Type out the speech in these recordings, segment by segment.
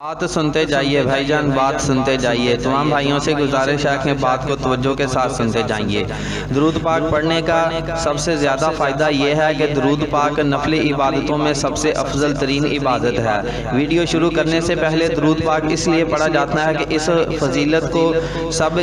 बात सुनते जाइए भाईजान, बात सुनते जाइए। तमाम भाइयों से गुजारिश है कि बात को तवज्जो के साथ सुनते जाइए। दरूद पाक पढ़ने का सबसे ज़्यादा फ़ायदा यह है कि दरूद पाक नफली इबादतों में सबसे अफजल तरीन इबादत है। वीडियो शुरू करने से पहले दरूद पाक इसलिए पढ़ा जाता है कि इस फजीलत को सब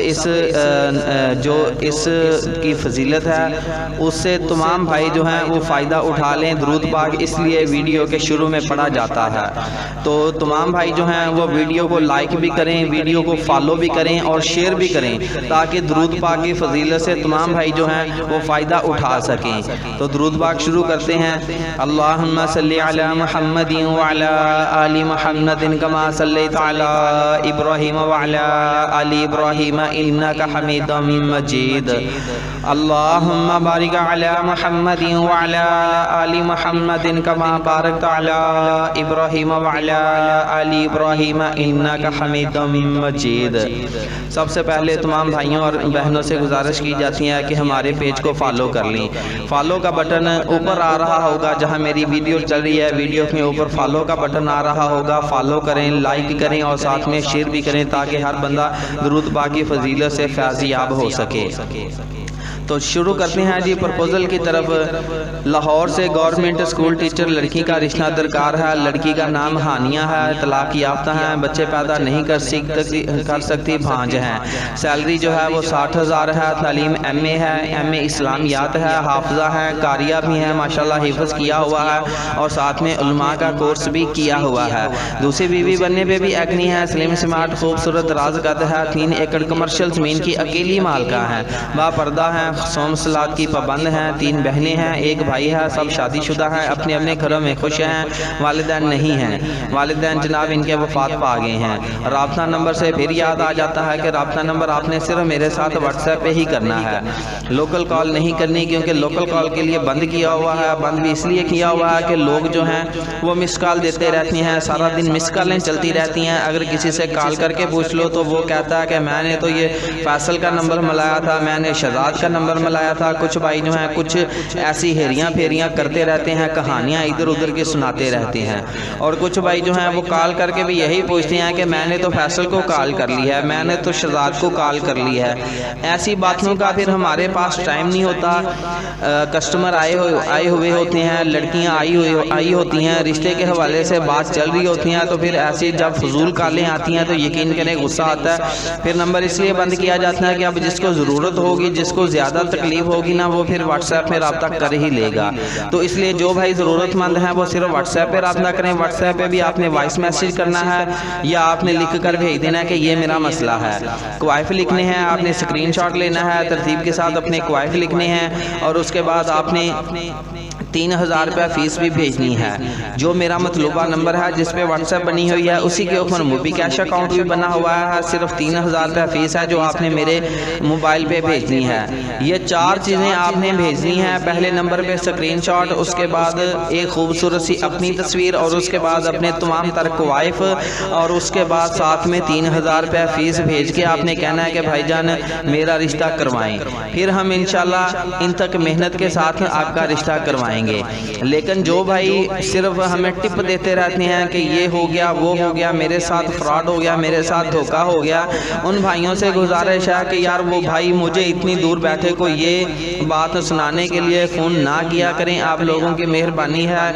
जो इसकी फजीलत है उससे तमाम भाई जो हैं वो फ़ायदा उठा लें। दरूद पाक इसलिए वीडियो के शुरू में पढ़ा जाता है। तो तमाम भाई जो हैं वो वीडियो को लाइक भी करें, वीडियो को फॉलो भी करें और शेयर भी करें, ताकि दरूद पाक की फजीलत से तमाम भाई जो हैं वो फ़ायदा उठा सकें। तो दरूद पाक शुरू करते हैं। अल्लाहुम्मा सल्ली अला मुहम्मदिन व अला आलि मुहम्मदिन कमा सल्लैता अला इब्राहीम व अला आलि इब्राहीम इन्नका हमीदुम मजीद। अल्लाहुम्मा बारिक अला मुहम्मदिन व अला आलि मुहम्मदिन कमा बारकता अला इब्राहीम व अला आलि इब्राहीम इन्नका हमीदुम मजीद। सबसे पहले तमाम भाइयों और बहनों से गुजारिश की जाती है कि हमारे पेज को फॉलो कर लें। फॉलो का बटन ऊपर आ रहा होगा, जहां मेरी वीडियो चल रही है वीडियो के ऊपर फॉलो का बटन आ रहा होगा। फॉलो करें, लाइक करें और साथ में शेयर भी करें, ताकि हर बंदा दरूद पाक की फजीलत से फैज़याब हो सके। तो शुरू करते हैं जी प्रपोजल की तरफ। लाहौर से गवर्नमेंट स्कूल टीचर लड़की का रिश्ता दरकार है। लड़की का नाम हानिया है, तलाक याफ्ता है, बच्चे पैदा नहीं कर सकती, भांज हैं। सैलरी जो है वो 60,000 है। तालीम MA है, MA इस्लामियात है, हाफजा है, कारिया भी है, माशाल्लाह हिफ्ज़ किया हुआ है और साथ में उलमा का कोर्स भी किया हुआ है। दूसरी बीवी बनने पे भी एक्नी है, स्लिम स्मार्ट खूबसूरत राज कद है, 3 एकड़ कमर्शियल ज़मीन की अकेली मालका है, बापर्दा है, सोम सलात की पाबंद हैं, 3 बहनें हैं, 1 भाई है, सब शादीशुदा हैं, अपने अपने घरों में खुश हैं। वालिदैन नहीं हैं, वालिदैन जनाब इनके वफात पा गए हैं। राब्ता नंबर से फिर याद आ जाता है कि राब्ता नंबर आपने सिर्फ मेरे साथ व्हाट्सएप पे ही करना है, लोकल कॉल नहीं करनी, क्योंकि लोकल कॉल के लिए बंद किया हुआ है। बंद भी इसलिए किया हुआ है कि लोग जो हैं वो मिस कॉल देते रहती हैं, सारा दिन मिस कॉलें चलती रहती हैं। अगर किसी से कॉल करके पूछ लो तो वो कहता है कि मैंने तो ये फैसल का नंबर मिलाया था, मैंने शहजाद का नंबर मिलाया था। कुछ भाई जो हैं कुछ ऐसी हेरियां फेरियां करते रहते हैं, कहानियां इधर उधर की सुनाते रहते हैं। और कुछ भाई जो हैं वो कॉल करके भी यही पूछते हैं कि मैंने तो फैसल को कॉल कर ली है, मैंने तो शहजाद को कॉल कर ली है। ऐसी बातों का फिर हमारे पास टाइम नहीं होता। कस्टमर आए हुए होते हैं, लड़कियां आई होती हैं, रिश्ते के हवाले से बात चल रही होती हैं, तो फिर ऐसी जब फजूल कॉलें आती हैं तो यकीन करें गुस्सा आता है। फिर नंबर इसलिए बंद किया जाता है कि अब जिसको ज़रूरत होगी, जिसको ज़्यादा तकलीफ होगी ना, वो फिर व्हाट्सएप में रब्ता कर ही लेगा। तो इसलिए जो भाई ज़रूरतमंद हैं वो सिर्फ व्हाट्सएप पे रब्ता करें। व्हाट्सएप पे भी आपने वॉइस मैसेज करना है या आपने लिख कर भेज देना है कि ये मेरा मसला है। क्वाइफ लिखने हैं, आपने स्क्रीनशॉट लेना है, तरतीब के साथ अपने क्वाइफ लिखने हैं और उसके बाद आपने 3,000 रुपया फ़ीस भी भेजनी है। जो मेरा मतलूबा नंबर है जिस पे व्हाट्सएप बनी हुई है उसी के ऊपर मोबी कैश अकाउंट भी बना हुआ है। सिर्फ 3,000 रुपया फ़ीस है जो आपने मेरे मोबाइल पे भेजनी है। ये 4 चीज़ें आपने भेजनी है। पहले नंबर पे स्क्रीनशॉट, उसके बाद एक खूबसूरत सी अपनी तस्वीर और उसके बाद अपने तमाम तर क्वाइफ और उसके बाद साथ में 3,000 रुपया फ़ीस भेज के आपने कहना है कि भाईजान मेरा रिश्ता करवाएं। फिर हम इंशाल्लाह इन तक मेहनत के साथ आपका रिश्ता करवाएंगे। लेकिन जो भाई सिर्फ हमें टिप देते रहते हैं कि ये हो गया, वो हो गया, मेरे साथ फ्रॉड हो गया, मेरे साथ धोखा हो गया, उन भाइयों से गुजारिश है कि यार वो भाई मुझे इतनी दूर बैठे को ये बात सुनाने के लिए फ़ोन ना किया करें। आप लोगों की मेहरबानी है।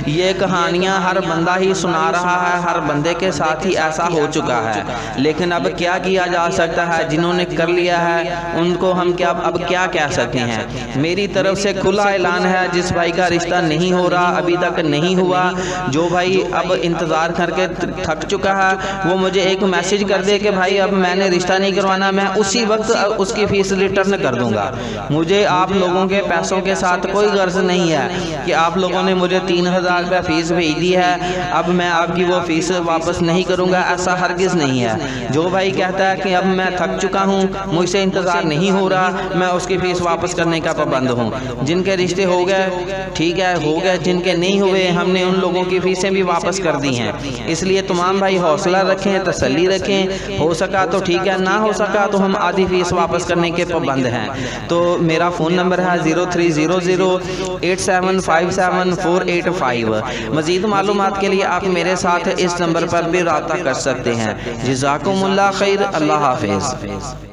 ये कहानियाँ हर बंदा ही सुना रहा है, हर बंदे के साथ ही ऐसा हो चुका है। लेकिन अब क्या किया जा सकता है? जिन्होंने कर लिया है उनको हम अब क्या कह सकते हैं। मेरी तरफ से खुला ऐलान है, जिस भाई का रिश्ता नहीं हो रहा, अभी तक नहीं हुआ, जो भाई अब इंतज़ार करके थक चुका है, वो मुझे एक मैसेज कर दे कि भाई अब मैंने रिश्ता नहीं करवाना, मैं उसी वक्त उसकी फ़ीस रिटर्न कर दूंगा। मुझे आप लोगों के पैसों के साथ कोई गर्ज नहीं है कि आप लोगों ने मुझे 3,000 रुपया फ़ीस भेज दी है, अब मैं आपकी वो फ़ीस वापस नहीं करूँगा, ऐसा हरगिज़ नहीं है। जो भाई कहता है कि अब मैं थक चुका हूँ, मुझसे इंतज़ार नहीं हो रहा, मैं उसकी फ़ीस वापस करने का पाबंद हूँ। जिनके रिश्ते हो गए ठीक है, हो गए। जिनके नहीं हुए हमने उन लोगों की फ़ीसें भी वापस कर दी हैं। इसलिए तमाम भाई हौसला रखें, तसल्ली रखें। हो सका तो ठीक है, ना हो सका तो हम आधी फ़ीस वापस करने के पाबंद हैं। तो मेरा फ़ोन नंबर है 030087574885। मज़ीद मालूमात के लिए आप मेरे साथ इस नंबर पर भी रब्ता कर सकते हैं। जज़ाकुमुल्लाह खैर। अल्लाह हाफ़िज़।